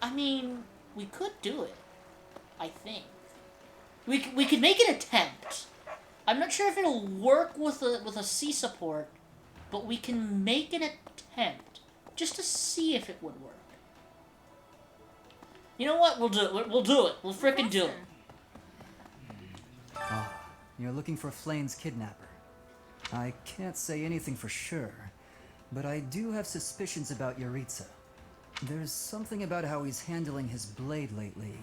I mean, we could do it. I think. We could make an attempt. I'm not sure if it'll work with a C support, but we can make an attempt just to see if it would work. You know what? We'll do it. We'll do it. We'll frickin' do it. Ah, you're looking for Flayn's kidnapper. I can't say anything for sure, but I do have suspicions about Yaritza. There's something about how he's handling his blade lately.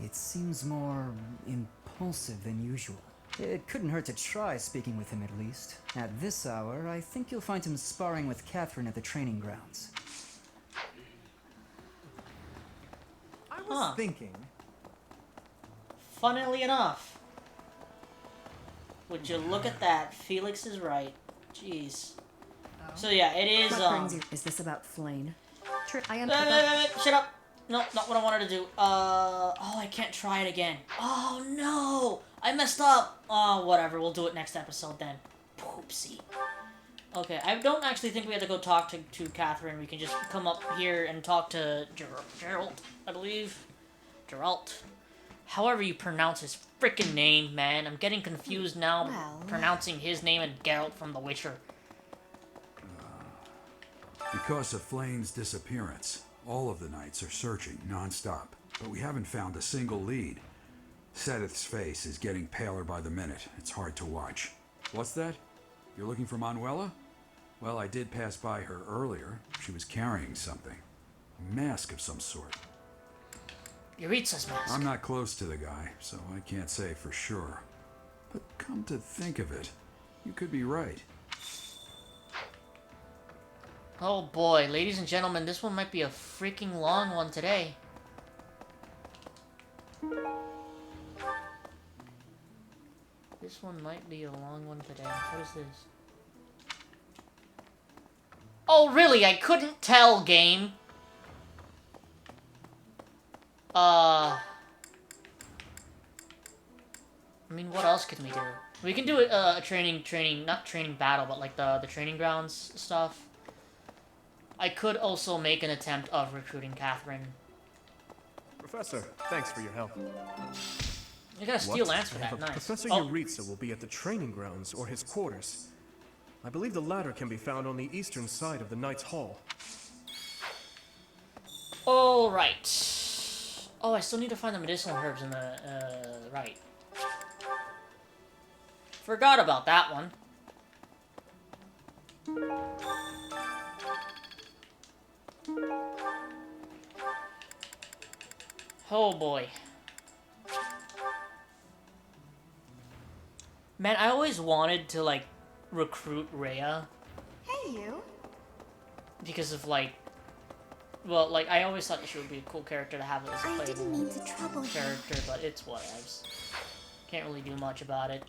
It seems more impulsive than usual. It couldn't hurt to try speaking with him at least. At this hour, I think you'll find him sparring with Catherine at the training grounds. I was thinking... Funnily enough. Would you look at that? Felix is right. Jeez. So yeah, it is, What brings you? Is this about Flayn? Shut up! No, not what I wanted to do. Oh, I can't try it again. Oh, no! I messed up! Oh, whatever. We'll do it next episode then. Poopsie. Okay, I don't actually think we have to go talk to Catherine. We can just come up here and talk to Geralt, I believe. Geralt. However you pronounce his freaking name, man. I'm getting confused now pronouncing his name and Geralt from The Witcher. Because of Flayn's disappearance, all of the knights are searching non-stop, but we haven't found a single lead. Sedith's face is getting paler by the minute. It's hard to watch. What's that? You're looking for Manuela? Well, I did pass by her earlier. She was carrying something. A mask of some sort. Yaritza's mask. I'm not close to the guy, so I can't say for sure. But come to think of it, you could be right. Oh boy, ladies and gentlemen, this one might be a freaking long one today. This one might be a long one today. What is this? Oh really? I couldn't tell, game. I mean, what else can we do? We can do a not training battle, but like the training grounds stuff. I could also make an attempt of recruiting Catherine. Professor, thanks for your help. You got a steel lance for that, nice. Professor Yaritza will be at the training grounds or his quarters. I believe the latter can be found on the eastern side of the Knight's Hall. Alright. Oh, I still need to find the medicinal herbs in the, right. Forgot about that one. Oh boy. Man, I always wanted to, like, recruit Rhea. Hey, you. Because of, like... Well, like, I always thought she would be a cool character to have as a I didn't mean to trouble you. character, but it's whatevs. Can't really do much about it.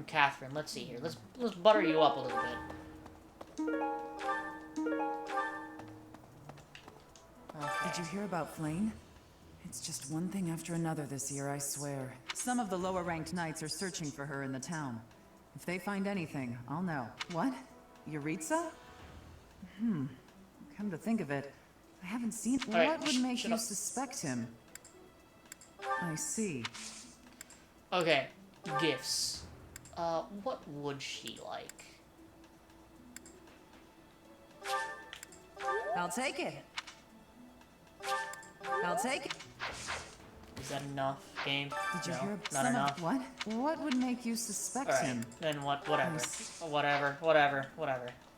Catherine, let's see here. Let's butter you up a little bit. Okay. Did you hear about Flayn? It's just one thing after another this year, I swear. Some of the lower-ranked knights are searching for her in the town. If they find anything, I'll know. What? Yaritza? Come to think of it, I haven't seen... Right, what would make shut you up. suspect him? I see. Okay, gifts. What would she like? I'll take it. I'll take it. Is that enough, game? Did you No, hear not some enough. of what? What would make you suspect Alright, him? then whatever. I Whatever.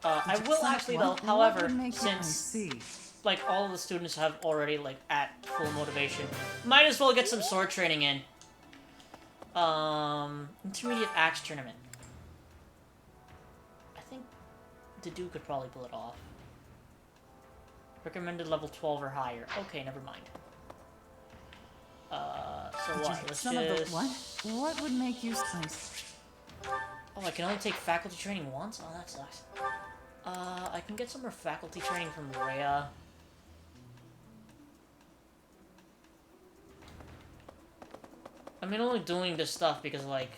I Did you will some- actually what- though, what however, would make you- I since see. like all of the students have already like at full motivation, might as well get some sword training in. Intermediate axe tournament. I think the dude could probably pull it off. Recommended level 12 or higher. Okay, never mind. So Did what? you- Let's some just... of the what? What would make you nice? Oh, I can only take faculty training once? Oh, that sucks. I can get some more faculty training from Rhea. I mean, only doing this stuff because, like...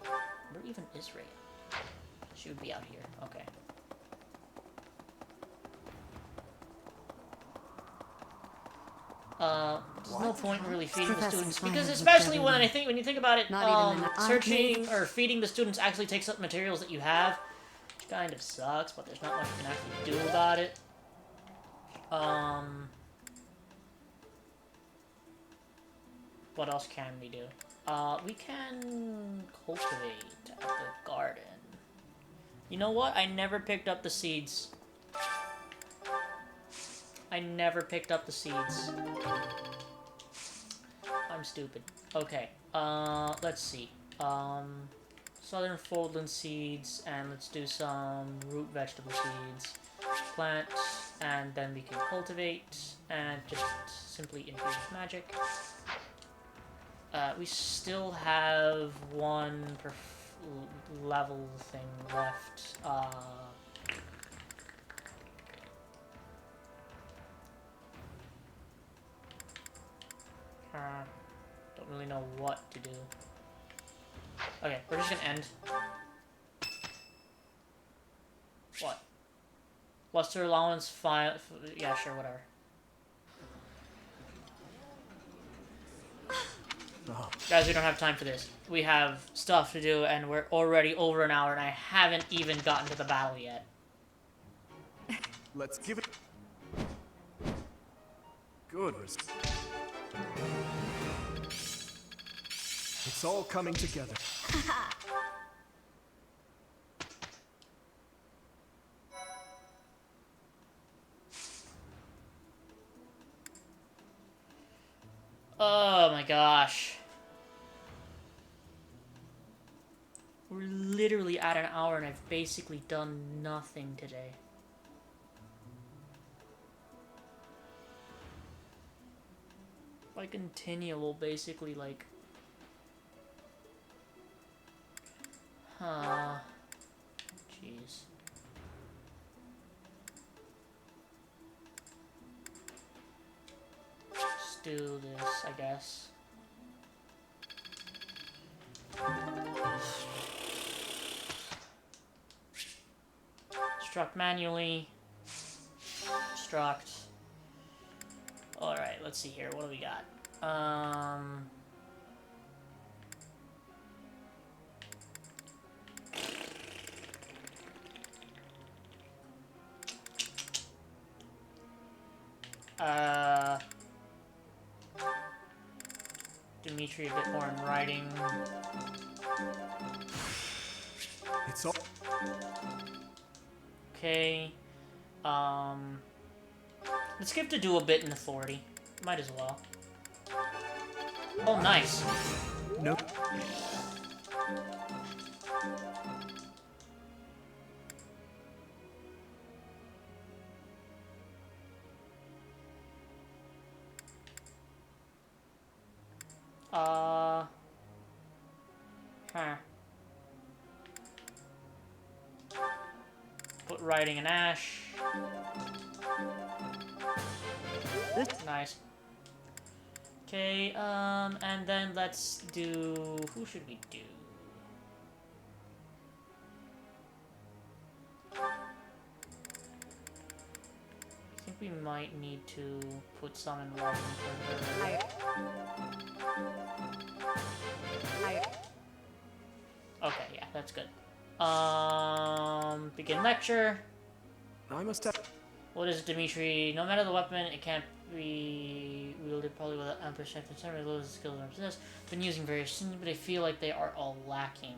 Where even is Rhea? She would be out here. Okay. There's no point in really feeding the Professor students Fine because looked especially everywhere. when you think about it, Not even searching or feeding the students actually takes up materials that you have, which kind of sucks, but there's not much you can actually do about it. What else can we do? We can cultivate at the garden. You know what? I never picked up the seeds. I never picked up the seeds. I'm stupid. Okay, let's see. Southern Foldland seeds, and let's do some root vegetable seeds. Plant, and then we can cultivate, and just simply infuse magic. We still have one level thing left. Don't really know what to do. Okay, we're just gonna end. What? Luster allowance file. Yeah, sure, whatever. Oh. Guys, we don't have time for this. We have stuff to do, and we're already over an hour, and I haven't even gotten to the battle yet. Let's give it good response. It's all coming together. Oh my gosh. We're literally at an hour and I've basically done nothing today. If I continue, we'll basically like... Huh. Jeez. Let's do this, I guess. Struct manually. Struct. Alright, let's see here. What do we got? Dimitri a bit more in writing. It's all... Okay. Let's give to do a bit in authority. Might as well. Oh, nice. Nope. Huh. Put writing in ash. Nice. Okay, and then let's do... Who should we do? I think we might need to put some in writing for her. Okay, yeah, that's good. Begin lecture. I must have... What is Dimitri? No matter the weapon, it can't be wielded probably without ampersand. Considering those skills I possess. Been using various things, but I feel like they are all lacking.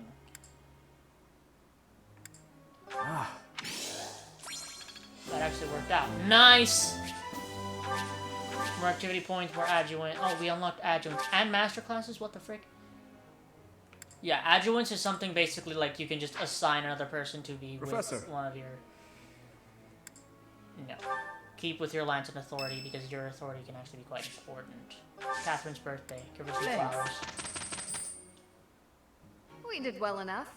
Ah. That actually worked out. Nice! More activity points, more adjuvant. Oh, we unlocked adjuvants and master classes? What the frick? Yeah, adjuvants is something basically like you can just assign another person to be Professor. With one of your... No. Keep with your lance and authority because your authority can actually be quite important. Catherine's birthday. Give her some Thanks. flowers. We did well enough.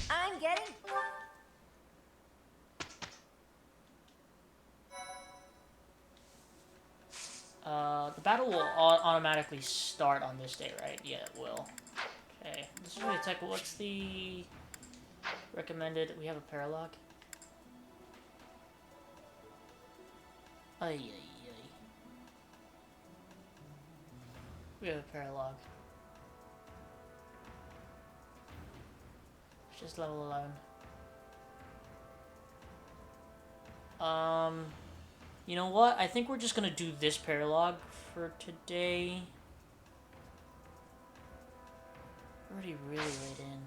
I'm getting... The battle will automatically start on this day, right? Yeah, it will. Okay. This is really tech. What's the recommended? We have a paralog. Ay, ay, ay. We have a paralog. It's just level 11. You know what? I think we're just gonna do this paralog for today. Already really late in.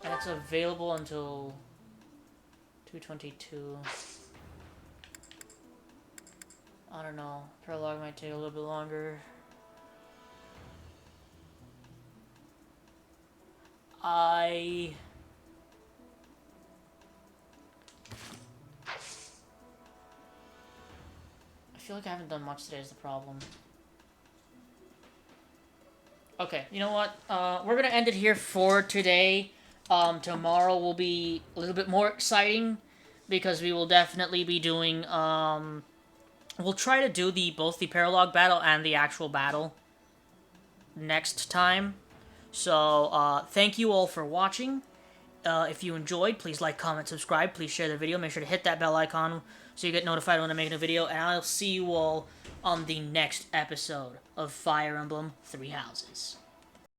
And it's available until 2:22. I don't know. Paralog might take a little bit longer. I feel like I haven't done much today is the problem. Okay, you know what? We're gonna end it here for today. Tomorrow will be a little bit more exciting because we will definitely be doing, we'll try to do both the paralog battle and the actual battle next time. So, thank you all for watching. If you enjoyed, please like, comment, subscribe. Please share the video. Make sure to hit that bell icon so you get notified when I'm making a video. And I'll see you all on the next episode of Fire Emblem Three Houses.